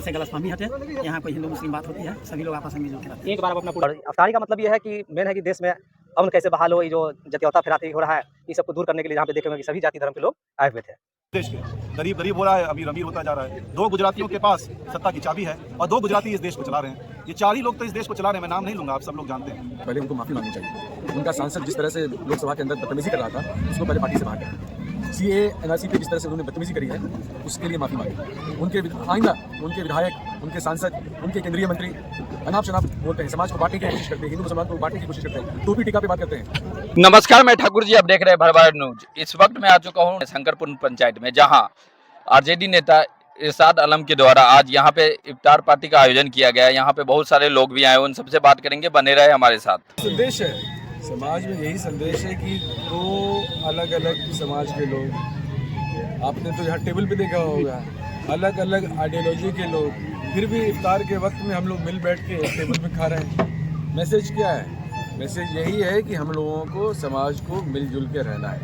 से गलतफहमी हटे। यहाँ कोई हिंदू मुस्लिम बात होती है, सभी लोग आपस में मिलजुल के रहते हैं। एक बार अपना पूरा अफ्तारी का मतलब ये है कि मेन है कि देश में अमन कैसे बहाल हो, ये जो जातीयता फिराती हो रहा है, इस सबको दूर करने के लिए यहाँ पे देखेंगे कि सभी जाति धर्म के लोग आए हुए थे। देश के गरीब गरीब हो रहा है, अमीर अमीर होता जा रहा है। 2 गुजरातियों के पास सत्ता की चाबी है और 2 गुजराती इस देश को चला रहे हैं। ये 4 ही लोग तो इस देश को चला रहे हैं, मैं नाम नहीं लूंगा, आप सब लोग जानते हैं। पहले उनको माफी मांगनी चाहिए। उनका सांसद जिस तरह से लोकसभा के अंदर बदतमीजी कर रहा था, उसको पहले पार्टी से बाहर करें। CAA NRC पे जिस तरह से उन्होंने बदतमीजी करी है, उसके लिए माफी मांगे। उनके आइंदा उनके विधायक, उनके सांसद, उनके केंद्रीय मंत्री अनाप शनाप बोलते हैं, समाज को बांटने की कोशिश करते हैं, हिंदू मुसलमान को बांटने की कोशिश करते हैं, टोपी टीका पे बात करते हैं। नमस्कार, मैं ठाकुर जी, आप देख रहे हैं भरभाट न्यूज। इस वक्त मैं आ चुका हूँ शंकरपुर पंचायत में, जहां RJD नेता इरशाद आलम के द्वारा आज यहाँ पे इफ्तार पार्टी का आयोजन किया गया है। यहाँ पे बहुत सारे लोग भी आए, उन सबसे बात करेंगे, बने रहे हमारे साथ। संदेश है समाज में, यही संदेश है कि 2 अलग अलग समाज के लोग, आपने तो यहाँ टेबल पे देखा होगा, अलग अलग आइडियोलॉजी के लोग, फिर भी इफ्तार के वक्त में हम लोग मिल बैठ के टेबल पे खा रहे हैं। मैसेज क्या है? मैसेज यही है कि हम लोगों को, समाज को मिलजुल के रहना है।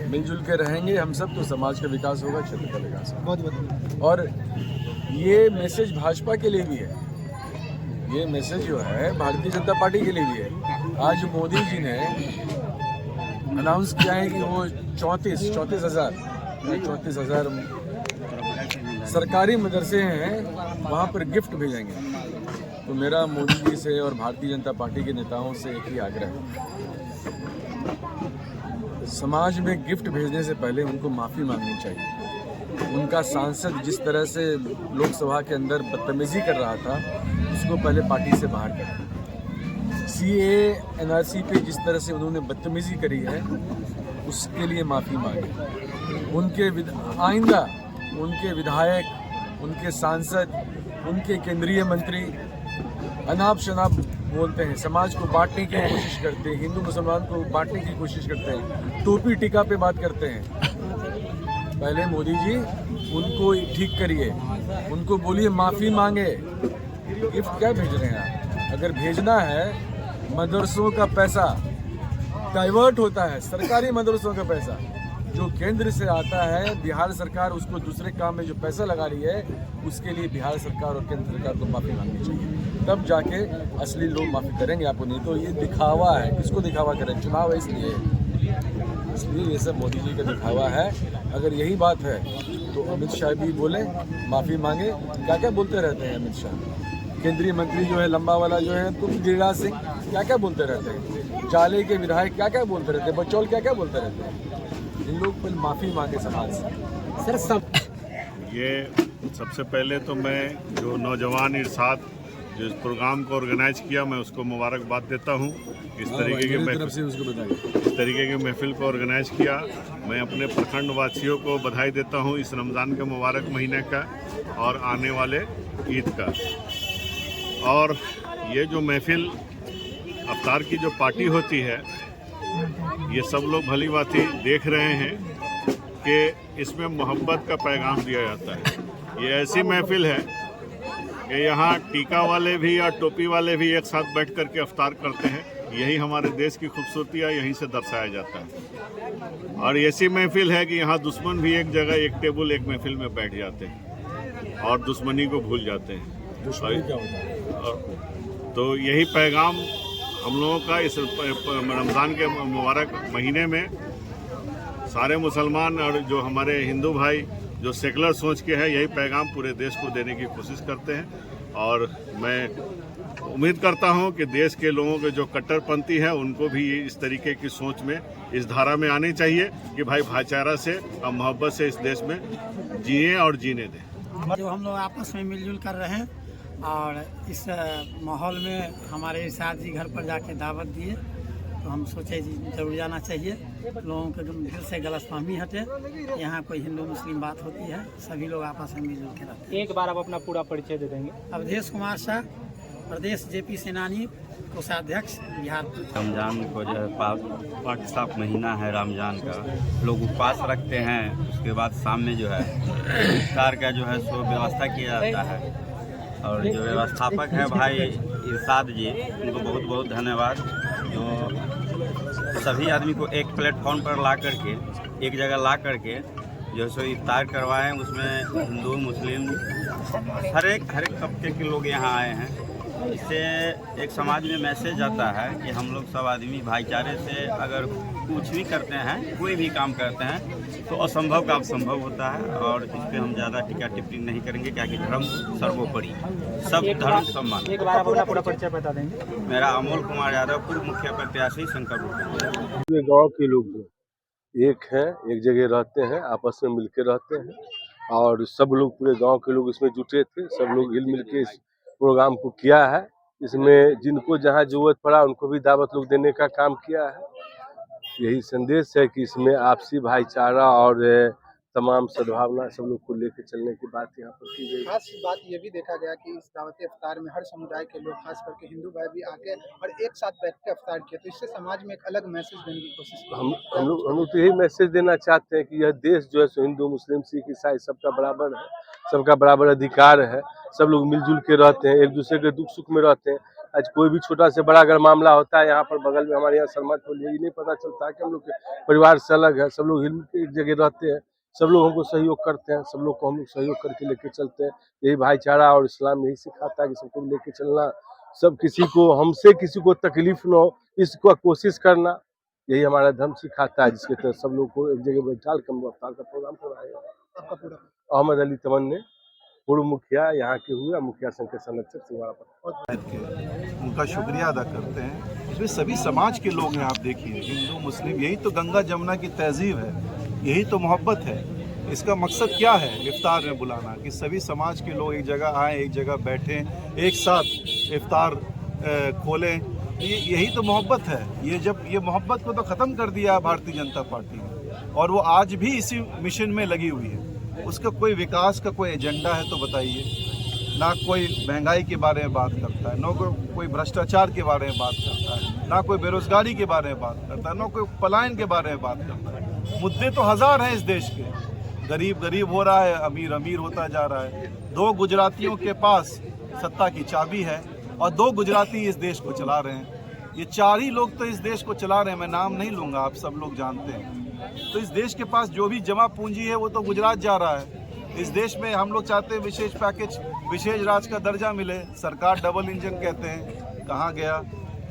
मिलजुल के रहेंगे हम सब तो समाज का विकास होगा, क्षेत्र का विकास होगा। और ये मैसेज भाजपा के लिए भी है, ये मैसेज जो है भारतीय जनता पार्टी के लिए भी है। आज मोदी जी ने अनाउंस किया है कि वो 34,000 सरकारी मदरसे हैं, वहाँ पर गिफ्ट भेजेंगे। तो मेरा मोदी जी से और भारतीय जनता पार्टी के नेताओं से एक ही आग्रह है, समाज में गिफ्ट भेजने से पहले उनको माफ़ी मांगनी चाहिए। उनका सांसद जिस तरह से लोकसभा के अंदर बदतमीजी कर रहा था, उसको पहले पार्टी से बाहर करें। CAA NRC पे जिस तरह से उन्होंने बदतमीजी करी है, उसके लिए माफ़ी मांगे। उनके आइंदा उनके विधायक, उनके सांसद, उनके केंद्रीय मंत्री अनाप शनाप बोलते हैं, समाज को बांटने की कोशिश करते हैं, हिंदू मुसलमान को बांटने की कोशिश करते हैं, टोपी टीका पे बात करते हैं। पहले मोदी जी उनको ठीक करिए, उनको बोलिए माफ़ी मांगे। गिफ्ट क्या भेज रहे हैं आप? अगर भेजना है, मदरसों का पैसा डाइवर्ट होता है, सरकारी मदरसों का पैसा जो केंद्र से आता है, बिहार सरकार उसको दूसरे काम में जो पैसा लगा रही है, उसके लिए बिहार सरकार और केंद्र सरकार को माफ़ी मांगनी चाहिए। तब जाके असली लोग माफ़ी करेंगे आपको, नहीं तो ये दिखावा है। किसको दिखावा करें? चुनाव है इसलिए ये सब मोदी जी का दिखावा है। अगर यही बात है तो अमित शाह भी बोले, माफ़ी मांगे। क्या क्या बोलते रहते हैं अमित शाह? केंद्रीय मंत्री जो है लंबा वाला जो है, तुम गिरिराज सिंह क्या क्या बोलते रहते हैं? जाले के विधायक क्या क्या बोलते रहते हैं? बचौल क्या क्या बोलते रहते हैं? इन लोग पर माफ़ी मांगे समाज से। सर सब ये सबसे पहले तो मैं जो नौजवान इरशाद जो इस प्रोग्राम को ऑर्गेनाइज किया, मैं उसको मुबारकबाद देता हूँ। इस तरीके की महफिल को ऑर्गेनाइज किया। मैं अपने प्रखंड वासियों को बधाई देता हूँ इस रमज़ान के मुबारक महीने का और आने वाले ईद का। और ये जो महफिल अफ्तार की जो पार्टी होती है, ये सब लोग भली भांति देख रहे हैं कि इसमें मोहब्बत का पैगाम दिया जाता है। ये ऐसी महफिल है कि यहाँ टीका वाले भी और टोपी वाले भी एक साथ बैठ कर के अफ्तार करते हैं। यही हमारे देश की खूबसूरती है, यहीं से दर्शाया जाता है। और ऐसी महफिल है कि यहाँ दुश्मन भी एक जगह, एक टेबल, एक महफिल में बैठ जाते हैं और दुश्मनी को भूल जाते हैं। तो यही पैगाम हम लोगों का इस रमज़ान के मुबारक महीने में सारे मुसलमान और जो हमारे हिंदू भाई जो सेकुलर सोच के हैं, यही पैगाम पूरे देश को देने की कोशिश करते हैं। और मैं उम्मीद करता हूं कि देश के लोगों के जो कट्टरपंथी है, उनको भी इस तरीके की सोच में, इस धारा में आनी चाहिए कि भाई भाईचारा से और मोहब्बत से इस देश में जिए और जीने दें। जो हम लोग आपस में मिलजुल कर रहे हैं और इस माहौल में हमारे इरशाद जी घर पर जाके दावत दिए, तो हम सोचे जी जरूर जाना चाहिए। लोगों के दिल से गलतफहमी हटे। यहाँ कोई हिंदू मुस्लिम बात होती है, सभी लोग आपस में मिलजुल के रहते हैं। एक बार आप अपना पूरा परिचय दे देंगे। अवधेश कुमार शाह, प्रदेश JP सेनानी, कोषाध्यक्ष, बिहार। रमज़ान को जो है पाक साफ महीना है रमज़ान का, लोग उपवास रखते हैं। उसके बाद शाम में जो है इफ्तार का जो है सो व्यवस्था किया जाता है। और जो व्यवस्थापक है भाई इरशाद जी, उनको बहुत बहुत धन्यवाद, जो सभी आदमी को एक प्लेटफॉर्म पर ला करके, एक जगह ला करके जो सो इफ्तार करवाएं। उसमें हिंदू, मुस्लिम, हर एक तबके के लोग यहाँ आए हैं। इससे एक समाज में मैसेज आता है कि हम लोग सब आदमी भाईचारे से अगर कुछ भी करते हैं, कोई भी काम करते हैं, तो असंभव का संभव होता है। और इस पर हम ज़्यादा टीका टिप्पणी नहीं करेंगे, क्या कि धर्म सर्वोपरि, सब धर्म सम्मान। एक बार अपना पूरा परिचय बता देंगे। मेरा अमोल कुमार यादव, पूर्व मुखिया प्रत्याशी शंकरपुर। पूरे गांव के लोग जो एक हैं, एक जगह रहते हैं, आपस में मिलके रहते हैं और सब लोग, पूरे गांव के लोग इसमें जुटे थे। सब लोग हिल मिल के इस प्रोग्राम को किया है। इसमें जिनको जहां जरूरत पड़ा उनको भी दावत लोग देने का काम किया है। यही संदेश है कि इसमें आपसी भाईचारा और तमाम सद्भावना सब लोग को लेकर चलने की बात यहाँ पर की गई। खास बात ये भी देखा गया कि इस दावत इफ्तार में हर समुदाय के लोग, खास करके हिंदू भाई भी आके और एक साथ बैठ के इफ्तार किए, तो इससे समाज में एक अलग मैसेज देने की कोशिश की। हम लोग तो यही मैसेज देना चाहते हैं कि यह देश जो है सो हिंदू, मुस्लिम, सिख, ईसाई सबका बराबर है, सबका बराबर अधिकार है। सब लोग मिलजुल के रहते हैं, एक दूसरे के दुख सुख में रहते हैं। आज कोई भी छोटा से बड़ा अगर मामला होता है, यहाँ पर बगल में हमारे यहाँ सलमा टोली है, ये नहीं पता चलता है कि हम लोग के परिवार से अलग है। सब लोग हिल के एक जगह रहते हैं, सब लोग हमको सहयोग करते हैं, सब लोग को हम लोग सहयोग करके लेके चलते हैं। यही भाईचारा और इस्लाम यही सिखाता है कि सबको लेके चलना, सब किसी को, हमसे किसी को तकलीफ न हो इसको कोशिश करना, यही हमारा धर्म सिखाता है। जिसके तहत सब लोग को एक जगह बैठा कर अफ्तार का प्रोग्राम करवाएगा। आपका पूरा अहमद अली तमन्ने, पूर्व मुखिया यहाँ के हुए, मुखिया संघ के संरक्षक सिंघवाड़ा पर। उनका शुक्रिया अदा करते हैं। इसमें सभी समाज के लोग हैं, आप देखिए, हिंदू मुस्लिम, यही तो गंगा जमुना की तहजीब है, यही तो मोहब्बत है। इसका मकसद क्या है इफ्तार में बुलाना, कि सभी समाज के लोग एक जगह आएँ, एक जगह बैठें, एक साथ इफ्तार खोलें। यही तो मोहब्बत है। ये मोहब्बत को तो ख़त्म कर दिया भारतीय जनता पार्टी ने, और वो आज भी इसी मिशन में लगी हुई है। उसका कोई विकास का कोई एजेंडा है तो बताइए। ना कोई महंगाई के बारे में बात करता है, ना कोई भ्रष्टाचार के बारे में बात करता है, ना कोई बेरोजगारी के बारे में बात करता है, ना कोई पलायन के बारे में बात करता है। मुद्दे तो हजार हैं इस देश के। गरीब गरीब हो रहा है, अमीर अमीर होता जा रहा है। 2 गुजरातियों के पास सत्ता की चाबी है और 2 गुजराती इस देश को चला रहे हैं। ये 4 ही लोग तो इस देश को चला रहे हैं, मैं नाम नहीं लूँगा, आप सब लोग जानते हैं। तो इस देश के पास जो भी जमा पूंजी है वो तो गुजरात जा रहा है। इस देश में हम लोग चाहते हैं विशेष पैकेज, विशेष राज्य का दर्जा मिले। सरकार डबल इंजन कहते हैं, कहाँ गया?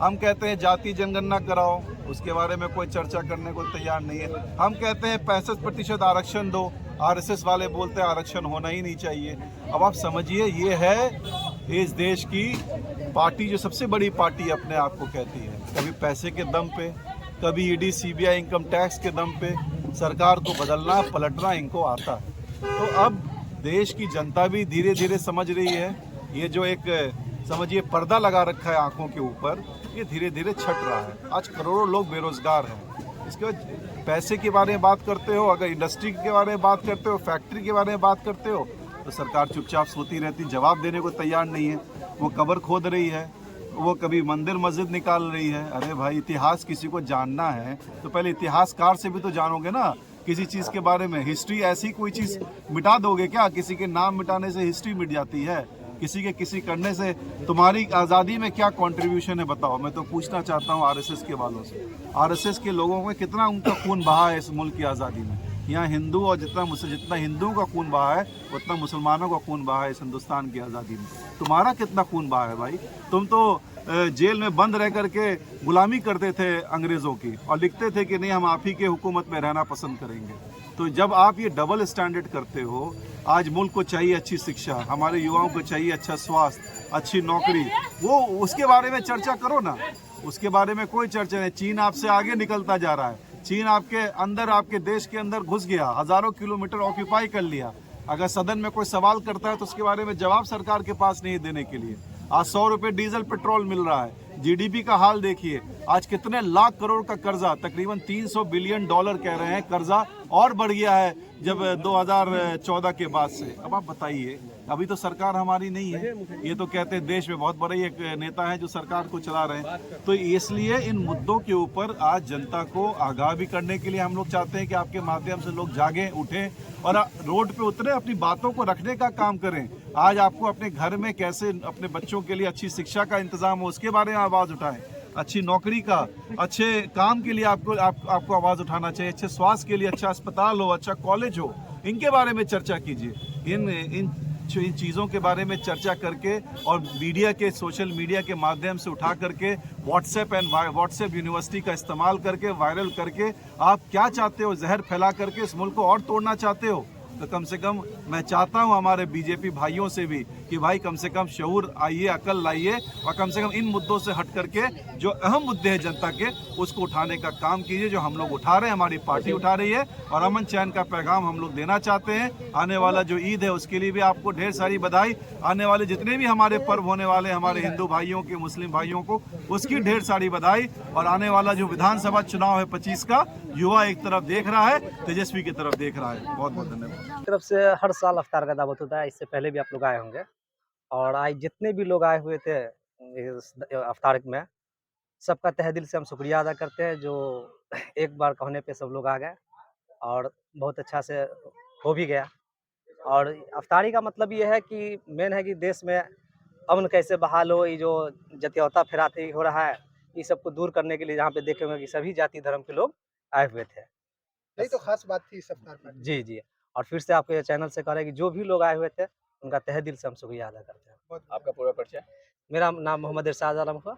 हम कहते हैं जाति जनगणना कराओ, उसके बारे में कोई चर्चा करने को तैयार नहीं है। हम कहते हैं 65% आरक्षण दो, आरएसएस वाले बोलते हैं आरक्षण होना ही नहीं चाहिए। अब आप समझिए, ये है इस देश की पार्टी जो सबसे बड़ी पार्टी अपने आप को कहती है। कभी पैसे के दम पे, कभी ईडी सीबीआई इनकम टैक्स के दम पे सरकार को बदलना पलटना इनको आता है। तो अब देश की जनता भी धीरे धीरे समझ रही है, ये जो एक समझिए पर्दा लगा रखा है आंखों के ऊपर, ये धीरे धीरे छट रहा है। आज करोड़ों लोग बेरोजगार हैं। इसके बाद पैसे के बारे में बात करते हो, अगर इंडस्ट्री के बारे में बात करते हो, फैक्ट्री के बारे में बात करते हो, तो सरकार चुपचाप सोती रहती, जवाब देने को तैयार नहीं है। वो कब्र खोद रही है, वो कभी मंदिर मस्जिद निकाल रही है। अरे भाई, इतिहास किसी को जानना है तो पहले इतिहासकार से भी तो जानोगे ना किसी चीज़ के बारे में। हिस्ट्री ऐसी कोई चीज़ मिटा दोगे क्या? किसी के नाम मिटाने से हिस्ट्री मिट जाती है? किसी के किसी करने से तुम्हारी आज़ादी में क्या कंट्रीब्यूशन है बताओ? मैं तो पूछना चाहता हूँ आरएसएस के वालों से, आरएसएस के लोगों में कितना उनका खून बहा है इस मुल्क की आज़ादी में। यहाँ हिंदू और जितना हिंदुओं का खून बहा है उतना मुसलमानों का खून बहा है इस हिंदुस्तान की आज़ादी में। तुम्हारा कितना खून बहा है भाई? तुम तो जेल में बंद रह करके गुलामी करते थे अंग्रेज़ों की, और लिखते थे कि नहीं हम आप ही के हुकूमत में रहना पसंद करेंगे। तो जब आप ये डबल स्टैंडर्ड करते हो, आज मुल्क को चाहिए अच्छी शिक्षा, हमारे युवाओं को चाहिए अच्छा स्वास्थ्य, अच्छी नौकरी, वो उसके बारे में चर्चा करो ना। उसके बारे में कोई चर्चा नहीं। चीन आपसे आगे निकलता जा रहा है। चीन आपके अंदर, आपके देश के अंदर घुस गया, हज़ारों किलोमीटर ऑक्यूपाई कर लिया। अगर सदन में कोई सवाल करता है तो उसके बारे में जवाब सरकार के पास नहीं देने के लिए। आज 100 रुपये डीजल पेट्रोल मिल रहा है। जीडीपी का हाल देखिए, आज कितने लाख करोड़ का कर्जा, तकरीबन $300 बिलियन कह रहे हैं कर्जा, और बढ़ गया है जब 2014 के बाद से। अब आप बताइए, अभी तो सरकार हमारी नहीं है, ये तो कहते हैं देश में बहुत बड़े एक नेता है जो सरकार को चला रहे हैं। तो इसलिए इन मुद्दों के ऊपर आज जनता को आगाह भी करने के लिए हम लोग चाहते हैं कि आपके माध्यम से लोग जागें, उठें और रोड पे उतरे, अपनी बातों को रखने का काम करें। आज आपको अपने घर में कैसे अपने बच्चों के लिए अच्छी शिक्षा का इंतजाम हो उसके बारे में आवाज़ उठाएं। अच्छी नौकरी का, अच्छे काम के लिए आपको आवाज़ उठाना चाहिए। अच्छे स्वास्थ्य के लिए अच्छा अस्पताल हो, अच्छा कॉलेज हो, इनके बारे में चर्चा कीजिए। इन चीज़ों के बारे में चर्चा करके और मीडिया के सोशल मीडिया के माध्यम से उठा करके व्हाट्सएप यूनिवर्सिटी का इस्तेमाल करके वायरल करके आप क्या चाहते हो, जहर फैला करके इस मुल्क को और तोड़ना चाहते हो? तो कम से कम मैं चाहता हूं हमारे बीजेपी भाइयों से भी कि भाई कम से कम शऊर आइए, अकल लाइए और कम से कम इन मुद्दों से हट करके जो अहम मुद्दे हैं जनता के उसको उठाने का काम कीजिए, जो हम लोग उठा रहे हैं, हमारी पार्टी उठा रही है। और अमन चैन का पैगाम हम लोग देना चाहते हैं। आने वाला जो ईद है उसके लिए भी आपको ढेर सारी बधाई। आने वाले जितने भी हमारे पर्व होने वाले हमारे हिंदू भाइयों के, मुस्लिम भाइयों को उसकी ढेर सारी बधाई। और आने वाला जो विधानसभा चुनाव है 25 का, युवा एक तरफ देख रहा है, तेजस्वी की तरफ देख रहा है। बहुत बहुत धन्यवाद। तरफ से हर साल अफ्तार का दावत होता है, इससे पहले भी आप लोग आए होंगे और आज जितने भी लोग आए हुए थे इस अफ्तार में, सबका तहे दिल से हम शुक्रिया अदा करते हैं जो एक बार कहने पे सब लोग आ गए और बहुत अच्छा से हो भी गया। और अफ्तारी का मतलब ये है कि मेन है कि देश में अमन कैसे बहाल हो, ये जो जातीयता फिराती हो रहा है, इस सबको दूर करने के लिए यहाँ पे देखेंगे कि सभी जाति धर्म के लोग आए हुए थे। यही तो खास बात थी इस अफ्तार पर। जी जी। और फिर से आपके चैनल से कह रहे हैं कि जो भी लोग आए हुए थे उनका तहे दिल से हम शुक्रिया अदा करते हैं। आपका पूरा परिचय? मेरा नाम मोहम्मद इरशाद आलम हुआ।